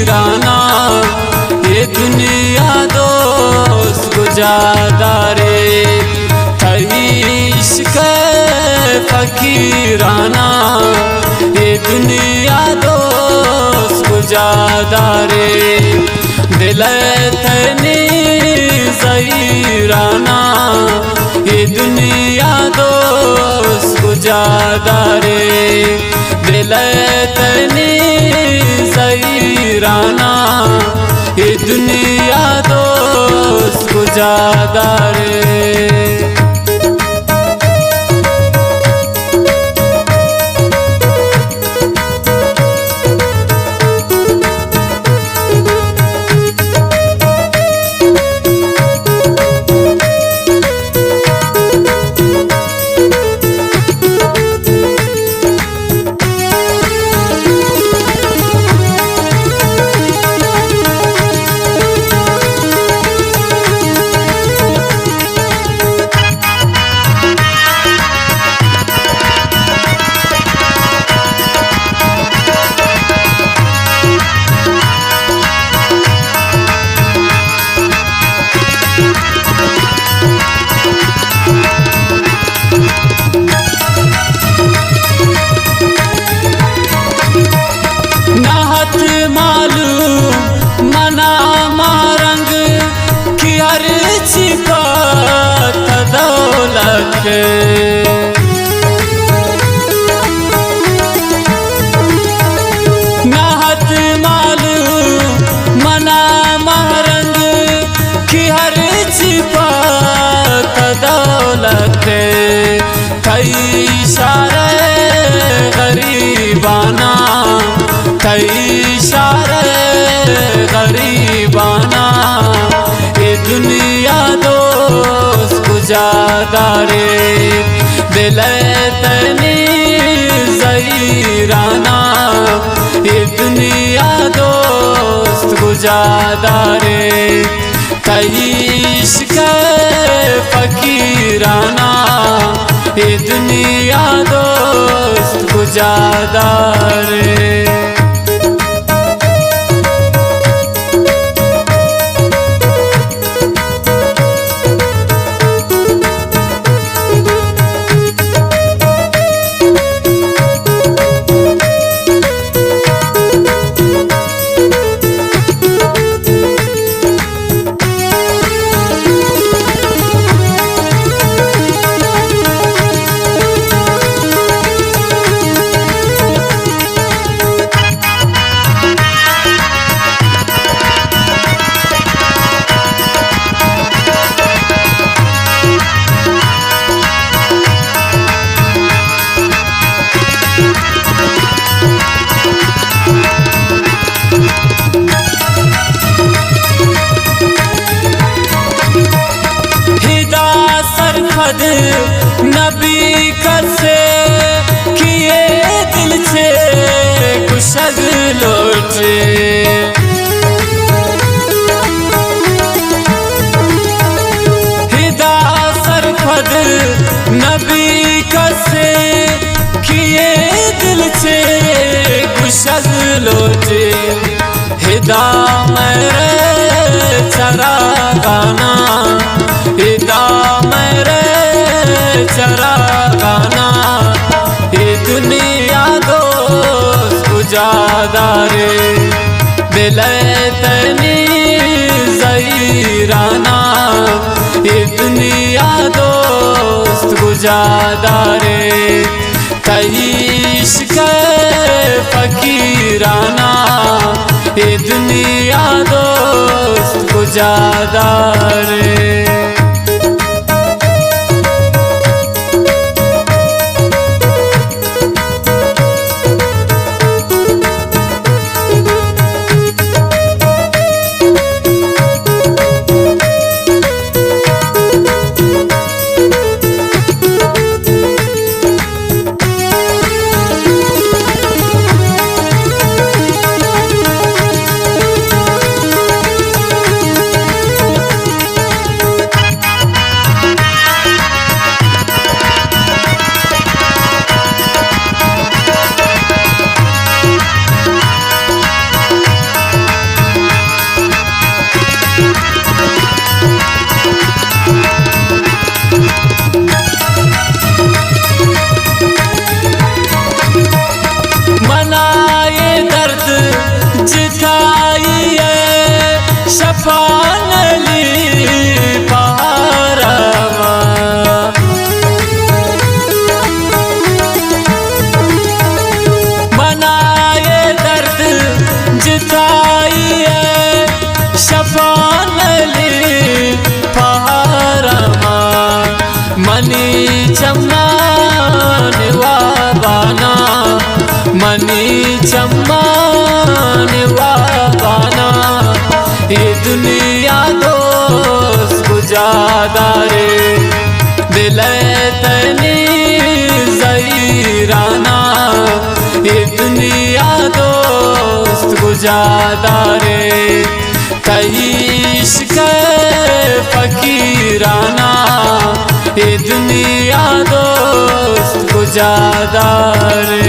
फकीराना, ये दुनिया दोस्त गुजादारे। इश्क फकीराना, ये दुनिया दोस्त गुजादारे। दिल तनी ज़हीराना, ये दुनिया दोस्त गुजादारे। दिल तनी ज़हीराना, ये दुनिया दोस्त गुजादारे। मालूम मना मारंग की हर छिपा दौलत। नाहत मालूम मना मारंग की हर छिपा दौलत। कई इशारे गरीबाना, कई इशारे गरीबाना, ये दुनिया दोस्त गुजादारे। दिल तनी ज़हीराना, ये दुनिया दोस्त गुजादारे। कई इश्क फकीराना, ये दुनिया दोस्त गुजादारे। नबी कसे किए दिल से कुशग लौटे। हिदा सरफद नबी कसे किए दिल से कुशग लौटे। हिदा मेरे चरा गाना, हिदा मेरे चरा गाना, ये दुनिया दोस्त गुजादारे। दिल तनी ज़हीराना, ये दुनिया दोस्त गुजादारे। कई इश्क फकीराना, ये दुनिया दोस्त गुजादारे। चम्मान वाबाना ये दुनिया दोस्त गुजादारे दिल तनी ज़हीराना ये दुनिया दोस्त गुजादारे कईश के फकीराना ये दुनिया दोस्त गुजादारे।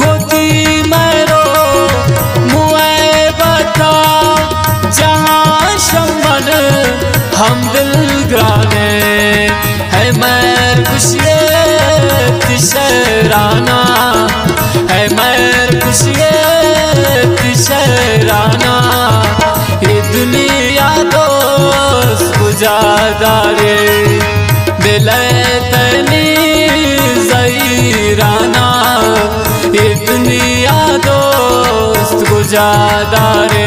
गोती मेरो मुए बता जहाँ शमन हम दिल ग्राने है मैर खुशियत शहराना है मैर खुशियत शहराना ये दुनिया दोस्त गुजादारे दिल तनी ज़हीराना ये दुनिया दोस्त गुजादारे।